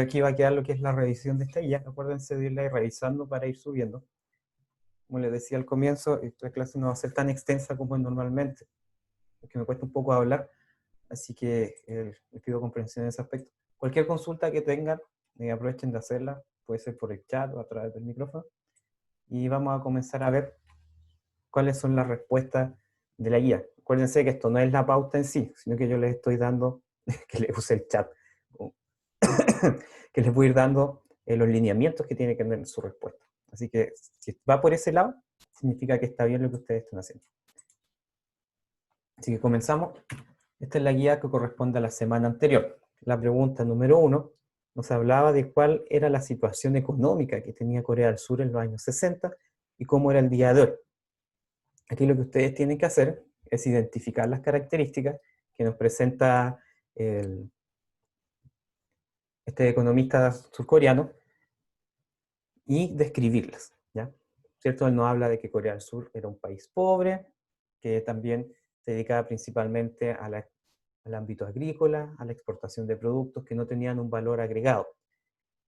Aquí va a quedar lo que es la revisión de esta guía. Acuérdense de irla revisando para ir subiendo. Como les decía al comienzo, esta clase no va a ser tan extensa como es normalmente, porque me cuesta un poco hablar, así que les pido comprensión en ese aspecto. Cualquier consulta que tengan, aprovechen de hacerla, puede ser por el chat o a través del micrófono, y vamos a comenzar a ver cuáles son las respuestas de la guía. Acuérdense que esto no es la pauta en sí, sino que yo les estoy dando, que les use el chat, que les voy a ir dando los lineamientos que tiene que tener su respuesta. Así que si va por ese lado, significa que está bien lo que ustedes están haciendo. Así que comenzamos. Esta es la guía que corresponde a la semana anterior. La pregunta número 1 nos hablaba de cuál era la situación económica que tenía Corea del Sur en los años 60 y cómo era el día de hoy. Aquí lo que ustedes tienen que hacer es identificar las características que nos presenta este economista surcoreano y describirlas, ¿ya? ¿Cierto? Él nos habla de que Corea del Sur era un país pobre, que también se dedicaba principalmente al ámbito agrícola, a la exportación de productos que no tenían un valor agregado.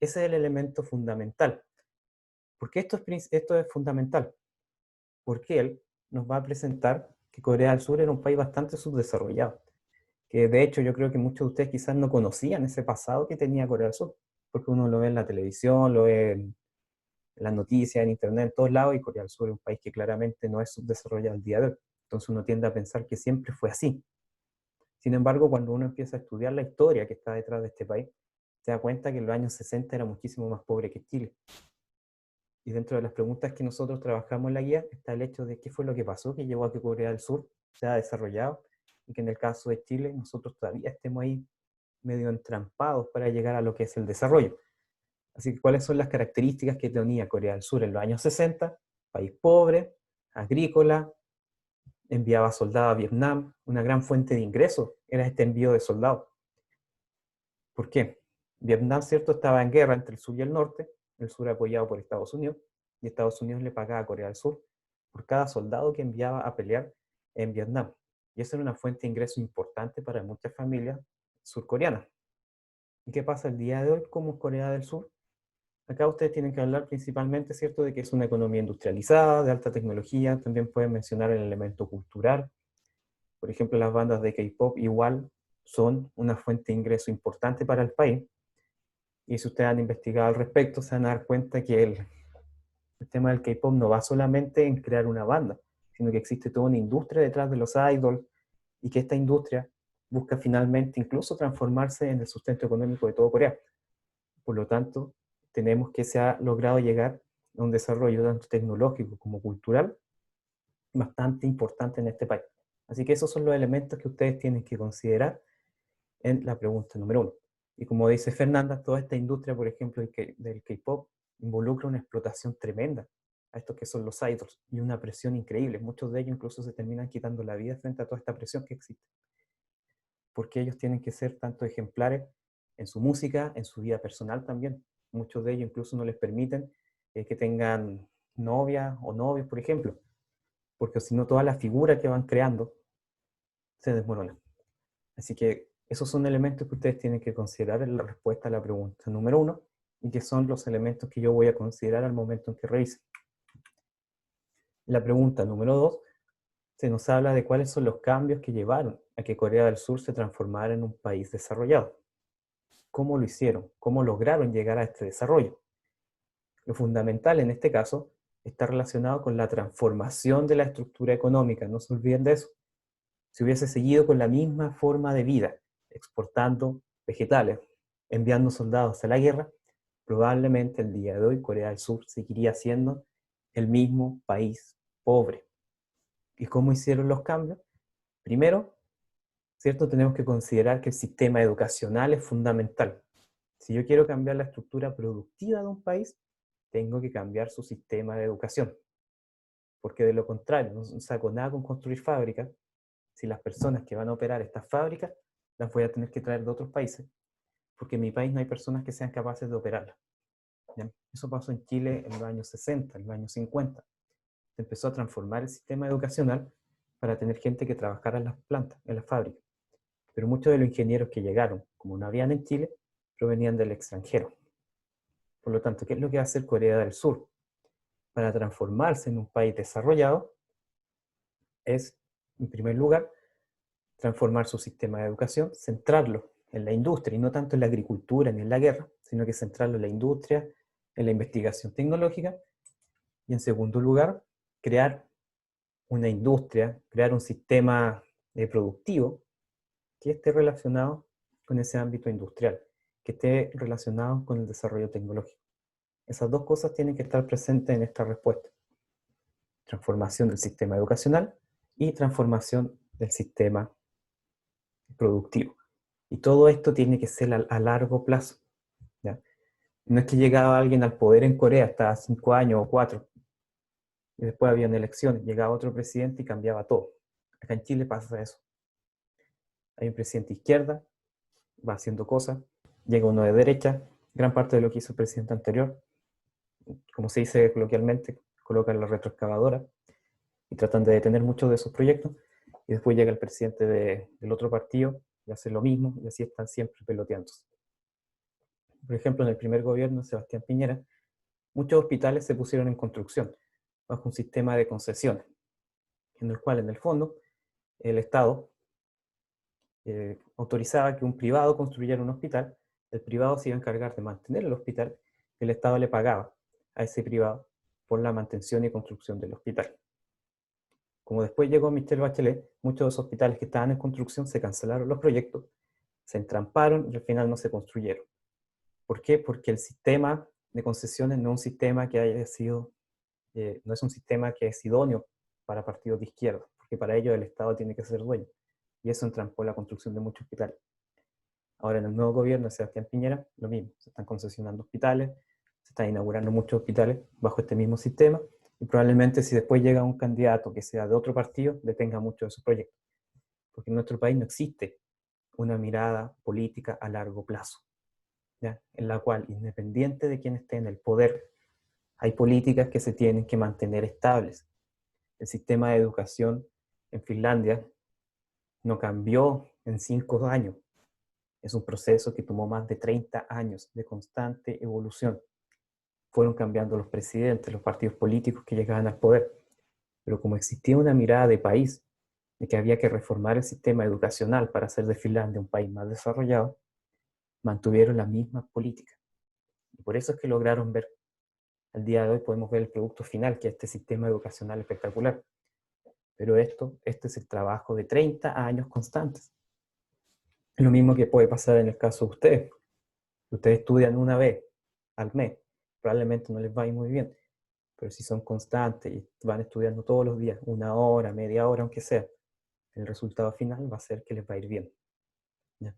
Ese es el elemento fundamental. ¿Por qué esto es fundamental? Porque él nos va a presentar que Corea del Sur era un país bastante subdesarrollado, que de hecho yo creo que muchos de ustedes quizás no conocían ese pasado que tenía Corea del Sur, porque uno lo ve en la televisión, lo ve en las noticias, en internet, en todos lados, y Corea del Sur es un país que claramente no es subdesarrollado al día de hoy. Entonces uno tiende a pensar que siempre fue así. Sin embargo, cuando uno empieza a estudiar la historia que está detrás de este país, se da cuenta que en los años 60 era muchísimo más pobre que Chile. Y dentro de las preguntas que nosotros trabajamos en la guía está el hecho de qué fue lo que pasó que llevó a que Corea del Sur sea desarrollado y que en el caso de Chile nosotros todavía estemos ahí medio entrampados para llegar a lo que es el desarrollo. Así que, ¿cuáles son las características que tenía Corea del Sur en los años 60? País pobre, agrícola, enviaba soldados a Vietnam, una gran fuente de ingresos era este envío de soldados. ¿Por qué? Vietnam, ¿cierto?, estaba en guerra entre el sur y el sur apoyado por Estados Unidos, y Estados Unidos le pagaba a Corea del Sur por cada soldado que enviaba a pelear en Vietnam. Y eso era una fuente de ingreso importante para muchas familias surcoreanas. ¿Y qué pasa el día de hoy como Corea del Sur? Acá ustedes tienen que hablar principalmente, ¿cierto?, de que es una economía industrializada, de alta tecnología. También pueden mencionar el elemento cultural. Por ejemplo, las bandas de K-pop igual son una fuente de ingreso importante para el país. Y si ustedes han investigado al respecto, se van a dar cuenta que el tema del K-pop no va solamente en crear una banda, sino que existe toda una industria detrás de los idols y que esta industria busca finalmente incluso transformarse en el sustento económico de todo Corea. Por lo tanto, tenemos que se ha logrado llegar a un desarrollo tanto tecnológico como cultural bastante importante en este país. Así que esos son los elementos que ustedes tienen que considerar en la pregunta número 1. Y como dice Fernanda, toda esta industria, por ejemplo, del K-pop, involucra una explotación tremenda a estos que son los idols y una presión increíble. Muchos de ellos incluso se terminan quitando la vida frente a toda esta presión que existe. Porque ellos tienen que ser tanto ejemplares en su música, en su vida personal también. Muchos de ellos incluso no les permiten que tengan novia o novios, por ejemplo, porque si no toda la figura que van creando se desmorona. Así que esos son elementos que ustedes tienen que considerar en la respuesta a la pregunta número 1 y que son los elementos que yo voy a considerar al momento en que revise. La pregunta número 2 se nos habla de cuáles son los cambios que llevaron a que Corea del Sur se transformara en un país desarrollado. ¿Cómo lo hicieron? ¿Cómo lograron llegar a este desarrollo? Lo fundamental en este caso está relacionado con la transformación de la estructura económica, no se olviden de eso. Si hubiese seguido con la misma forma de vida, exportando vegetales, enviando soldados a la guerra, probablemente el día de hoy Corea del Sur seguiría siendo el mismo país pobre. ¿Y cómo hicieron los cambios? Primero, ¿cierto? Tenemos que considerar que el sistema educacional es fundamental. Si yo quiero cambiar la estructura productiva de un país, tengo que cambiar su sistema de educación. Porque de lo contrario, no saco nada con construir fábricas si las personas que van a operar estas fábricas las voy a tener que traer de otros países, porque en mi país no hay personas que sean capaces de operarlas. ¿Ya? Eso pasó en Chile en los años 60, en los años 50. Se empezó a transformar el sistema educacional para tener gente que trabajara en las plantas, en las fábricas. Pero muchos de los ingenieros que llegaron, como no habían en Chile, provenían del extranjero. Por lo tanto, ¿qué es lo que va a hacer Corea del Sur? Para transformarse en un país desarrollado, es, en primer lugar, transformar su sistema de educación, centrarlo en la industria, y no tanto en la agricultura ni en la guerra, sino que centrarlo en la industria, en la investigación tecnológica, y en segundo lugar, crear una industria, crear un sistema productivo que esté relacionado con ese ámbito industrial, que esté relacionado con el desarrollo tecnológico. Esas dos cosas tienen que estar presentes en esta respuesta. Transformación del sistema educacional y transformación del sistema productivo. Y todo esto tiene que ser a largo plazo, ¿ya? No es que llegaba alguien al poder en Corea hasta 5 años o 4, y después habían elecciones, llegaba otro presidente y cambiaba todo. Acá en Chile pasa eso. Hay un presidente de izquierda, va haciendo cosas, llega uno de derecha, gran parte de lo que hizo el presidente anterior, como se dice coloquialmente, colocan la retroexcavadora y tratan de detener muchos de esos proyectos, y después llega el presidente del otro partido y hace lo mismo, y así están siempre peloteándose. Por ejemplo, en el primer gobierno de Sebastián Piñera, muchos hospitales se pusieron en construcción bajo un sistema de concesiones, en el cual, en el fondo, el Estado autorizaba que un privado construyera un hospital, el privado se iba a encargar de mantener el hospital, y el Estado le pagaba a ese privado por la mantención y construcción del hospital. Como después llegó Michelle Bachelet, muchos de los hospitales que estaban en construcción se cancelaron los proyectos, se entramparon y al final no se construyeron. ¿Por qué? Porque el sistema de concesiones no es un sistema que haya sido, no es un sistema que es idóneo para partidos de izquierda, porque para ello el Estado tiene que ser dueño. Y eso entrampó la construcción de muchos hospitales. Ahora en el nuevo gobierno de Sebastián Piñera, lo mismo, se están concesionando hospitales, se están inaugurando muchos hospitales bajo este mismo sistema, y probablemente si después llega un candidato que sea de otro partido, detenga muchos de esos proyectos. Porque en nuestro país no existe una mirada política a largo plazo, ¿ya? En la cual, independiente de quién esté en el poder, hay políticas que se tienen que mantener estables. El sistema de educación en Finlandia no cambió en 5 años. Es un proceso que tomó más de 30 años de constante evolución. Fueron cambiando los presidentes, los partidos políticos que llegaban al poder. Pero como existía una mirada de país, de que había que reformar el sistema educacional para hacer de Finlandia un país más desarrollado, mantuvieron la misma política. Y por eso es que lograron ver, al día de hoy podemos ver el producto final, que es este sistema educacional espectacular. Pero este es el trabajo de 30 años constantes. Es lo mismo que puede pasar en el caso de ustedes. Ustedes estudian una vez al mes, probablemente no les va a ir muy bien, pero si son constantes y van estudiando todos los días, 1 hora, media hora, aunque sea, el resultado final va a ser que les va a ir bien, ¿ya?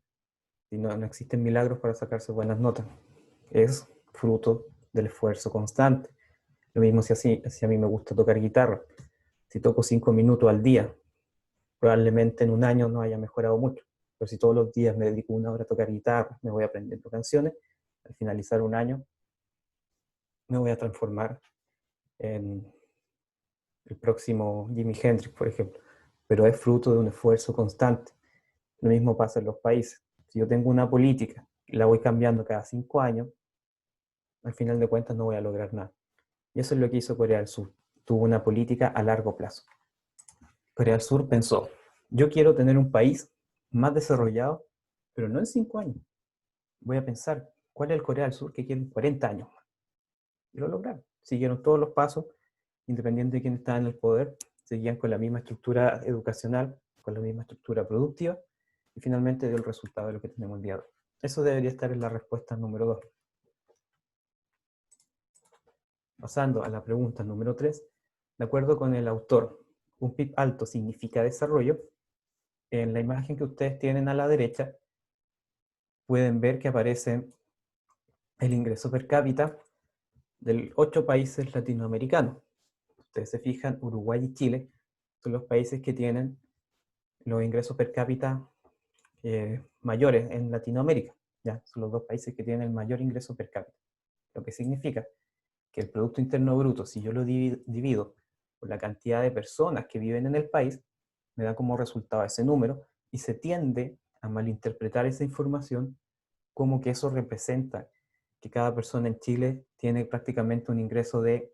Y no existen milagros para sacarse buenas notas, es fruto del esfuerzo constante. Lo mismo si a mí me gusta tocar guitarra, si toco 5 minutos al día, probablemente en un año no haya mejorado mucho, pero si todos los días me dedico 1 hora a tocar guitarra, me voy aprendiendo canciones, al finalizar un año me voy a transformar en el próximo Jimi Hendrix, por ejemplo, pero es fruto de un esfuerzo constante. Lo mismo pasa en los países. Si yo tengo una política y la voy cambiando cada 5 años, al final de cuentas no voy a lograr nada. Y eso es lo que hizo Corea del Sur. Tuvo una política a largo plazo. Corea del Sur pensó, yo quiero tener un país más desarrollado, pero no en 5 años. Voy a pensar, ¿cuál es el Corea del Sur que quiere en 40 años más? Y lo lograron. Siguieron todos los pasos, independiente de quién estaba en el poder, seguían con la misma estructura educacional, con la misma estructura productiva, y finalmente dio el resultado de lo que tenemos el día de hoy. Eso debería estar en la respuesta número 2. Pasando a la pregunta número 3, de acuerdo con el autor, un PIB alto significa desarrollo. En la imagen que ustedes tienen a la derecha, pueden ver que aparece el ingreso per cápita de 8 países latinoamericanos. Ustedes se fijan, Uruguay y Chile son los países que tienen los ingresos per cápita mayores en Latinoamérica. ¿Ya? Son los 2 países que tienen el mayor ingreso per cápita. Lo que significa que el Producto Interno Bruto, si yo lo divido por la cantidad de personas que viven en el país, me da como resultado ese número, y se tiende a malinterpretar esa información cómo que eso representa que cada persona en Chile tiene prácticamente un ingreso de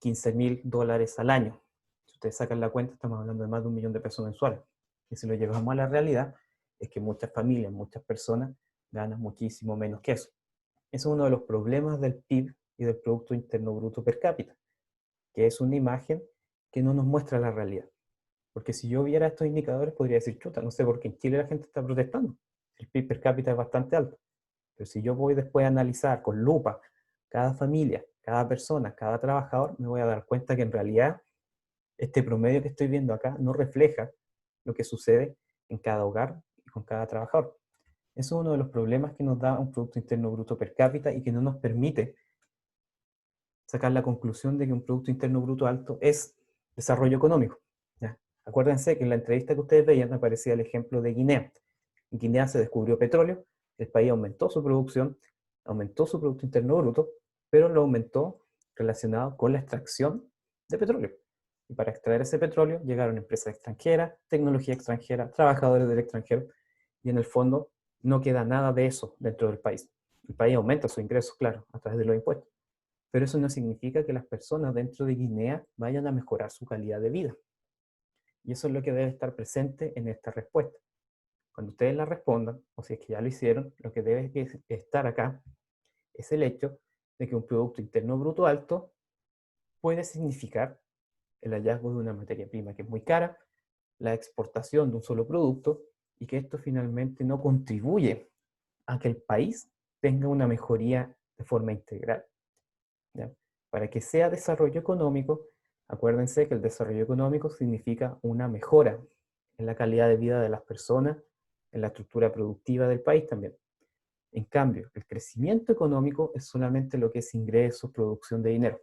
$15.000 al año. Si ustedes sacan la cuenta, estamos hablando de más de 1 millón de pesos mensuales. Y si lo llevamos a la realidad, es que muchas familias, muchas personas ganan muchísimo menos que eso. Eso es uno de los problemas del PIB y del Producto Interno Bruto per cápita, que es una imagen que no nos muestra la realidad. Porque si yo viera estos indicadores, podría decir, chuta, no sé por qué en Chile la gente está protestando. El PIB per cápita es bastante alto. Pero si yo voy después a analizar con lupa cada familia, cada persona, cada trabajador, me voy a dar cuenta que en realidad este promedio que estoy viendo acá no refleja lo que sucede en cada hogar y con cada trabajador. Eso es uno de los problemas que nos da un Producto Interno Bruto per cápita y que no nos permite sacar la conclusión de que un Producto Interno Bruto alto es desarrollo económico. ¿Ya? Acuérdense que en la entrevista que ustedes veían aparecía el ejemplo de Guinea. En Guinea se descubrió petróleo, el país aumentó su producción, aumentó su Producto Interno Bruto, pero lo aumentó relacionado con la extracción de petróleo. Y para extraer ese petróleo llegaron empresas extranjeras, tecnología extranjera, trabajadores del extranjero, y en el fondo no queda nada de eso dentro del país. El país aumenta sus ingresos, claro, a través de los impuestos, pero eso no significa que las personas dentro de Guinea vayan a mejorar su calidad de vida. Y eso es lo que debe estar presente en esta respuesta. Cuando ustedes la respondan, o si es que ya lo hicieron, lo que debe estar acá es el hecho de que un Producto Interno Bruto alto puede significar el hallazgo de una materia prima que es muy cara, la exportación de un solo producto, y que esto finalmente no contribuye a que el país tenga una mejoría de forma integral. ¿Ya? Para que sea desarrollo económico, acuérdense que el desarrollo económico significa una mejora en la calidad de vida de las personas, en la estructura productiva del país también. En cambio, el crecimiento económico es solamente lo que es ingresos, producción de dinero.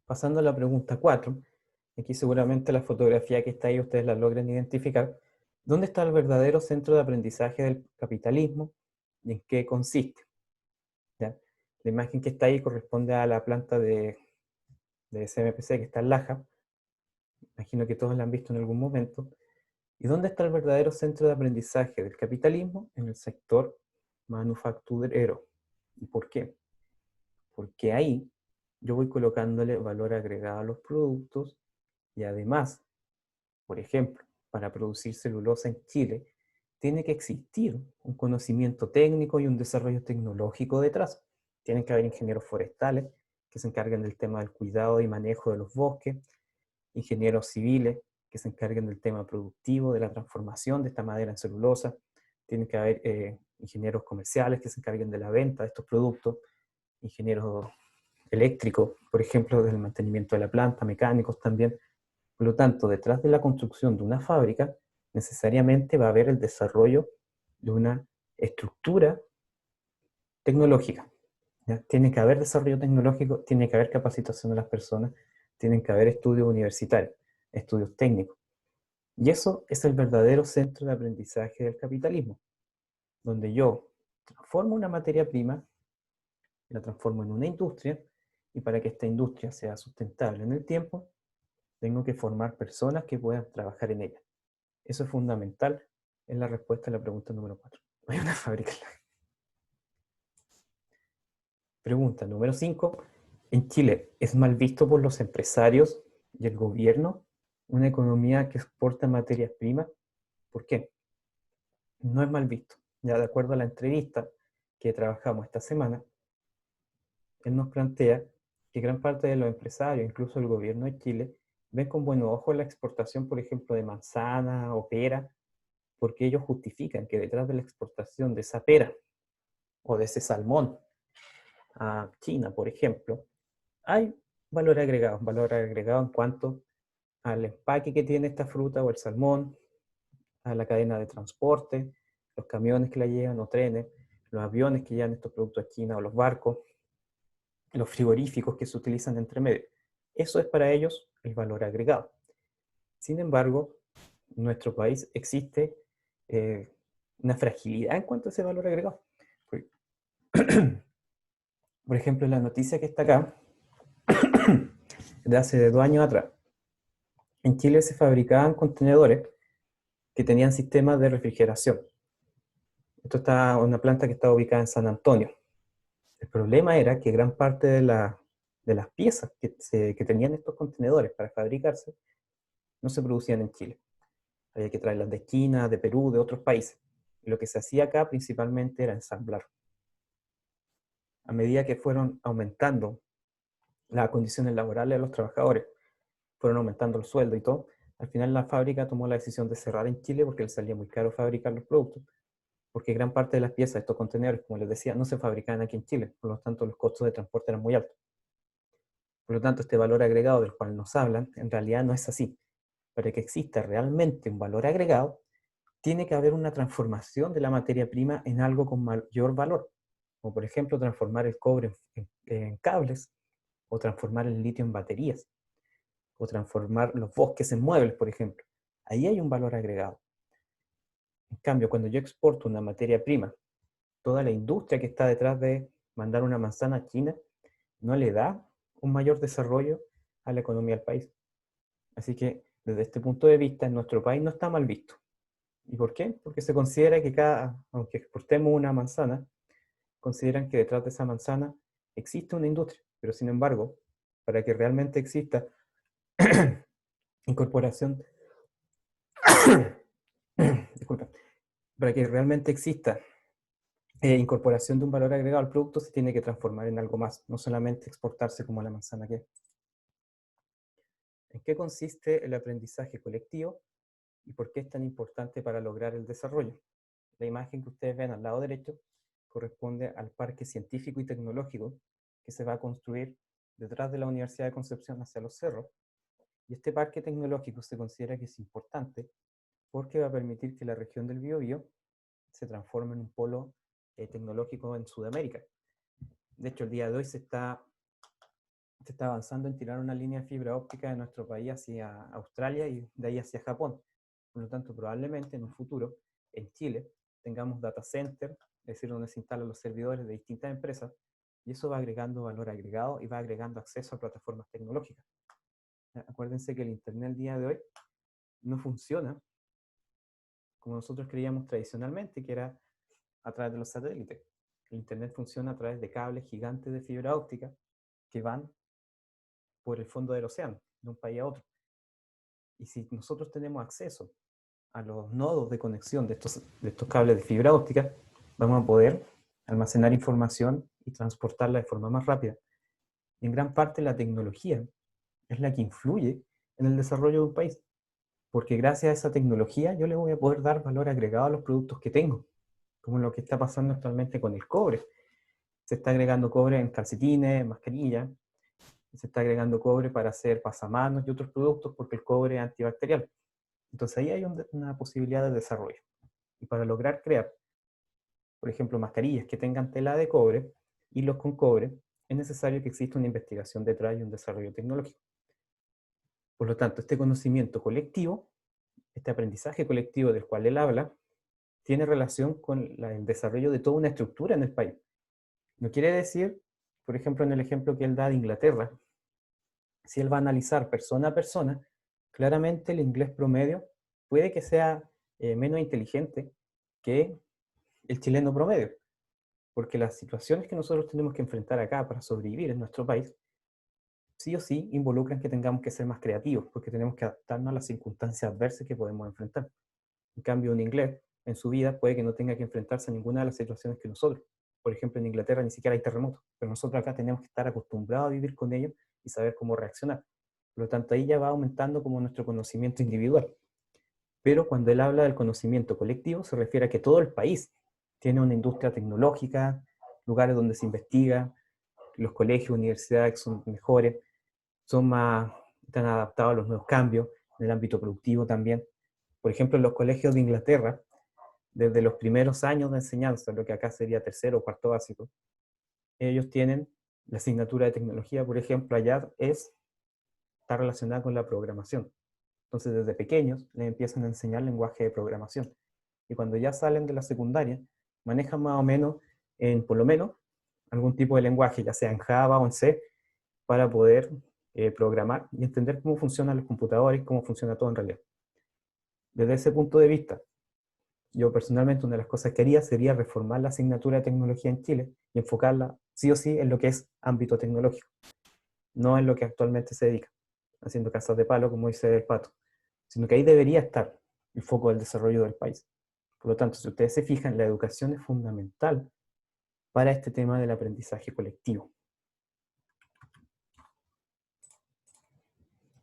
Pasando a la pregunta 4, aquí seguramente la fotografía que está ahí ustedes la logran identificar. ¿Dónde está el verdadero centro de aprendizaje del capitalismo y en qué consiste? ¿Ya? La imagen que está ahí corresponde a la planta de CMPC que está en Laja. Imagino que todos la han visto en algún momento. ¿Y dónde está el verdadero centro de aprendizaje del capitalismo? En el sector manufacturero. ¿Y por qué? Porque ahí yo voy colocándole valor agregado a los productos y además, por ejemplo, para producir celulosa en Chile, tiene que existir un conocimiento técnico y un desarrollo tecnológico detrás. Tienen que haber ingenieros forestales que se encarguen del tema del cuidado y manejo de los bosques, ingenieros civiles que se encarguen del tema productivo, de la transformación de esta madera en celulosa. Tienen que haber ingenieros comerciales que se encarguen de la venta de estos productos, ingenieros eléctricos, por ejemplo, del mantenimiento de la planta, mecánicos también. Por lo tanto, detrás de la construcción de una fábrica, necesariamente va a haber el desarrollo de una estructura tecnológica. ¿Ya? Tiene que haber desarrollo tecnológico, tiene que haber capacitación de las personas, tienen que haber estudios universitarios, estudios técnicos. Y eso es el verdadero centro de aprendizaje del capitalismo, donde yo transformo una materia prima, la transformo en una industria, y para que esta industria sea sustentable en el tiempo, tengo que formar personas que puedan trabajar en ella. Eso es fundamental en la respuesta a la pregunta número 4. Hay una fábrica. Pregunta número 5. En Chile, ¿es mal visto por los empresarios y el gobierno una economía que exporta materias primas? ¿Por qué? No es mal visto. Ya de acuerdo a la entrevista que trabajamos esta semana, él nos plantea que gran parte de los empresarios, incluso el gobierno de Chile, ven con buenos ojos la exportación, por ejemplo, de manzana o pera, porque ellos justifican que detrás de la exportación de esa pera o de ese salmón a China, por ejemplo, hay valor agregado en cuanto al empaque que tiene esta fruta o el salmón, a la cadena de transporte, los camiones que la llevan o trenes, los aviones que llevan estos productos a China o los barcos, los frigoríficos que se utilizan entre medio. Eso es para ellos el valor agregado. Sin embargo, en nuestro país existe una fragilidad en cuanto a ese valor agregado. Por ejemplo, la noticia que está acá, de hace 2 años atrás, en Chile se fabricaban contenedores que tenían sistemas de refrigeración. Esto está una planta que está ubicada en San Antonio. El problema era que gran parte de las piezas que tenían estos contenedores para fabricarse no se producían en Chile. Había que traerlas de China, de Perú, de otros países. Y lo que se hacía acá principalmente era ensamblar. A medida que fueron aumentando las condiciones laborales de los trabajadores, fueron aumentando el sueldo y todo, al final la fábrica tomó la decisión de cerrar en Chile porque les salía muy caro fabricar los productos, porque gran parte de las piezas de estos contenedores, como les decía, no se fabricaban aquí en Chile, por lo tanto los costos de transporte eran muy altos. Por lo tanto, este valor agregado del cual nos hablan, en realidad no es así. Para que exista realmente un valor agregado, tiene que haber una transformación de la materia prima en algo con mayor valor, como por ejemplo transformar el cobre en cables, o transformar el litio en baterías, o transformar los bosques en muebles, por ejemplo. Ahí hay un valor agregado. En cambio, cuando yo exporto una materia prima, toda la industria que está detrás de mandar una manzana a China no le da un mayor desarrollo a la economía del país. Así que, desde este punto de vista, en nuestro país no está mal visto. ¿Y por qué? Porque se considera que aunque exportemos una manzana, consideran que detrás de esa manzana existe una industria. Pero sin embargo, para que realmente exista incorporación, disculpa, para que realmente exista incorporación de un valor agregado al producto, se tiene que transformar en algo más, no solamente exportarse como la manzana que es. ¿En qué consiste el aprendizaje colectivo y por qué es tan importante para lograr el desarrollo? La imagen que ustedes ven al lado derecho corresponde al parque científico y tecnológico que se va a construir detrás de la Universidad de Concepción hacia los cerros. Y este parque tecnológico se considera que es importante porque va a permitir que la región del Biobío se transforme en un polo tecnológico en Sudamérica. De hecho, el día de hoy se está avanzando en tirar una línea de fibra óptica de nuestro país hacia Australia y de ahí hacia Japón. Por lo tanto, probablemente en un futuro, en Chile, tengamos data center, es decir, donde se instalan los servidores de distintas empresas, y eso va agregando valor agregado y va agregando acceso a plataformas tecnológicas. Acuérdense que el Internet el día de hoy no funciona como nosotros creíamos tradicionalmente, que era a través de los satélites. El Internet funciona a través de cables gigantes de fibra óptica que van por el fondo del océano, de un país a otro. Y si nosotros tenemos acceso a los nodos de conexión de estos cables de fibra óptica, vamos a poder almacenar información y transportarla de forma más rápida. Y en gran parte la tecnología es la que influye en el desarrollo de un país, porque gracias a esa tecnología yo le voy a poder dar valor agregado a los productos que tengo, como lo que está pasando actualmente con el cobre. Se está agregando cobre en calcetines, mascarillas, se está agregando cobre para hacer pasamanos y otros productos porque el cobre es antibacterial. Entonces ahí hay una posibilidad de desarrollo. Y para lograr crear, por ejemplo, mascarillas que tengan tela de cobre, hilos con cobre, es necesario que exista una investigación detrás y un desarrollo tecnológico. Por lo tanto, este conocimiento colectivo, este aprendizaje colectivo del cual él habla, tiene relación con el desarrollo de toda una estructura en el país. No quiere decir, por ejemplo, en el ejemplo que él da de Inglaterra, si él va a analizar persona a persona, claramente el inglés promedio puede que sea menos inteligente que el chileno promedio, porque las situaciones que nosotros tenemos que enfrentar acá para sobrevivir en nuestro país, sí o sí involucran que tengamos que ser más creativos, porque tenemos que adaptarnos a las circunstancias adversas que podemos enfrentar. En cambio, un inglés en su vida puede que no tenga que enfrentarse a ninguna de las situaciones que nosotros. Por ejemplo, en Inglaterra ni siquiera hay terremotos, pero nosotros acá tenemos que estar acostumbrados a vivir con ellos y saber cómo reaccionar. Por lo tanto, ahí ya va aumentando como nuestro conocimiento individual. Pero cuando él habla del conocimiento colectivo, se refiere a que todo el país tiene una industria tecnológica, lugares donde se investiga, los colegios, universidades son mejores, están adaptados a los nuevos cambios, en el ámbito productivo también. Por ejemplo, en los colegios de Inglaterra, desde los primeros años de enseñanza, lo que acá sería tercero o cuarto básico, ellos tienen la asignatura de tecnología, por ejemplo, allá está relacionada con la programación. Entonces, desde pequeños les empiezan a enseñar lenguaje de programación. Y cuando ya salen de la secundaria, manejan más o menos, por lo menos, algún tipo de lenguaje, ya sea en Java o en C, para poder programar y entender cómo funcionan los computadores, cómo funciona todo en realidad. Desde ese punto de vista, yo personalmente una de las cosas que haría sería reformar la asignatura de tecnología en Chile y enfocarla sí o sí en lo que es ámbito tecnológico, no en lo que actualmente se dedica, haciendo casas de palo, como dice el Pato, sino que ahí debería estar el foco del desarrollo del país. Por lo tanto, si ustedes se fijan, la educación es fundamental para este tema del aprendizaje colectivo.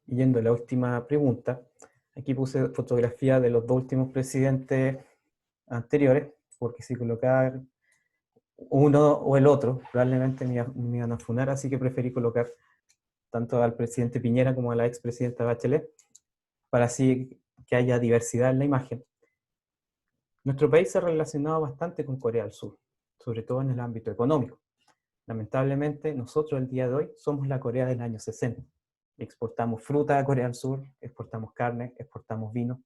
Y yendo a la última pregunta, aquí puse fotografía de los dos últimos presidentes anteriores, porque si colocar uno o el otro, probablemente me iban a funar, así que preferí colocar tanto al presidente Piñera como a la expresidenta Bachelet, para así que haya diversidad en la imagen. Nuestro país se ha relacionado bastante con Corea del Sur, sobre todo en el ámbito económico. Lamentablemente, nosotros el día de hoy somos la Corea del año 60. Exportamos fruta a Corea del Sur, exportamos carne, exportamos vino.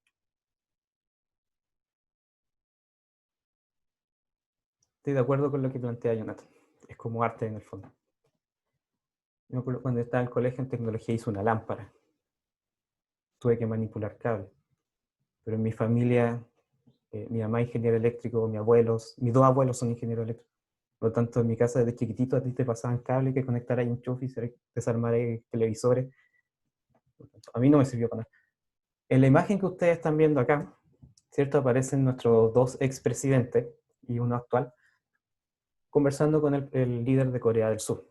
Estoy de acuerdo con lo que plantea Jonathan. Es como arte en el fondo. Yo me acuerdo cuando estaba en el colegio en tecnología hice una lámpara. Tuve que manipular cables. Pero en mi familia, mi mamá es ingeniero eléctrico, mis dos abuelos son ingenieros eléctricos. Por lo tanto, en mi casa desde chiquitito a ti te pasaban cables que conectar ahí un enchufe y desarmar televisores. A mí no me sirvió para nada. En la imagen que ustedes están viendo acá, ¿cierto? Aparecen nuestros dos expresidentes y uno actual, conversando con el líder de Corea del Sur.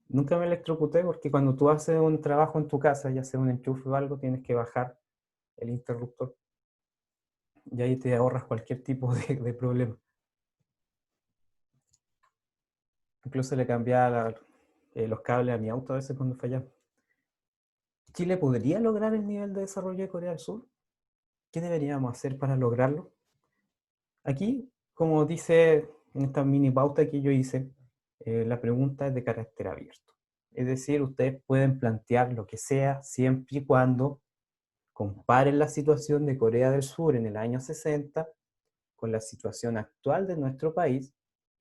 Nunca me electrocuté porque cuando tú haces un trabajo en tu casa, ya sea un enchufe o algo, tienes que bajar el interruptor. Y ahí te ahorras cualquier tipo de problema. Incluso le cambiaba los cables a mi auto a veces cuando fallaba. ¿Chile podría lograr el nivel de desarrollo de Corea del Sur? ¿Qué deberíamos hacer para lograrlo? Aquí, como dice en esta mini pauta que yo hice, la pregunta es de carácter abierto. Es decir, ustedes pueden plantear lo que sea siempre y cuando comparen la situación de Corea del Sur en el año 60 con la situación actual de nuestro país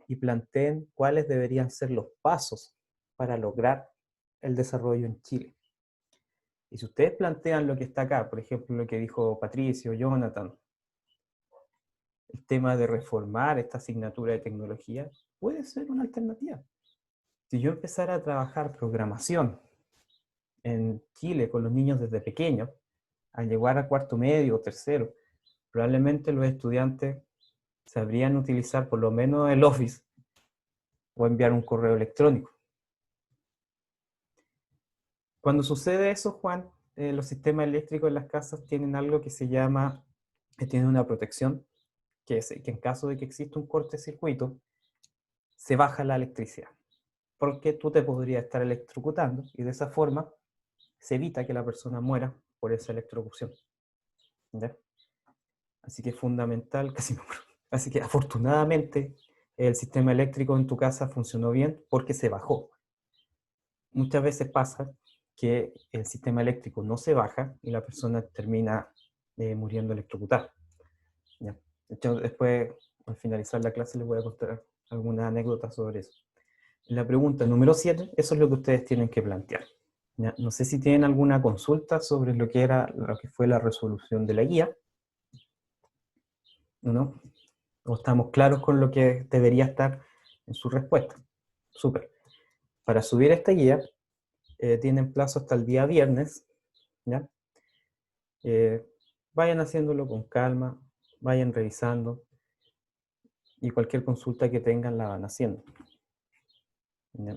y planteen cuáles deberían ser los pasos para lograr el desarrollo en Chile. Y si ustedes plantean lo que está acá, por ejemplo, lo que dijo Patricio, Jonathan, el tema de reformar esta asignatura de tecnología, puede ser una alternativa. Si yo empezara a trabajar programación en Chile con los niños desde pequeños, al llegar a cuarto medio o tercero, probablemente los estudiantes sabrían utilizar por lo menos el Office o enviar un correo electrónico. Cuando sucede eso, Juan, los sistemas eléctricos en las casas tienen algo que se llama, que tiene una protección, que es que en caso de que exista un cortocircuito, se baja la electricidad, porque tú te podrías estar electrocutando y de esa forma se evita que la persona muera por esa electrocución. ¿Ya? Así que es fundamental, casi me muero. Así que afortunadamente el sistema eléctrico en tu casa funcionó bien porque se bajó. Muchas veces pasa que el sistema eléctrico no se baja y la persona termina muriendo electrocutada. ¿Ya? De hecho, después, al finalizar la clase, les voy a contar alguna anécdota sobre eso. La pregunta número 7, eso es lo que ustedes tienen que plantear. ¿Ya? No sé si tienen alguna consulta sobre lo que fue la resolución de la guía, ¿no? ¿O estamos claros con lo que debería estar en su respuesta? Súper. Para subir esta guía, tienen plazo hasta el día viernes, ¿ya? Vayan haciéndolo con calma, vayan revisando, y cualquier consulta que tengan la van haciendo. ¿Ya?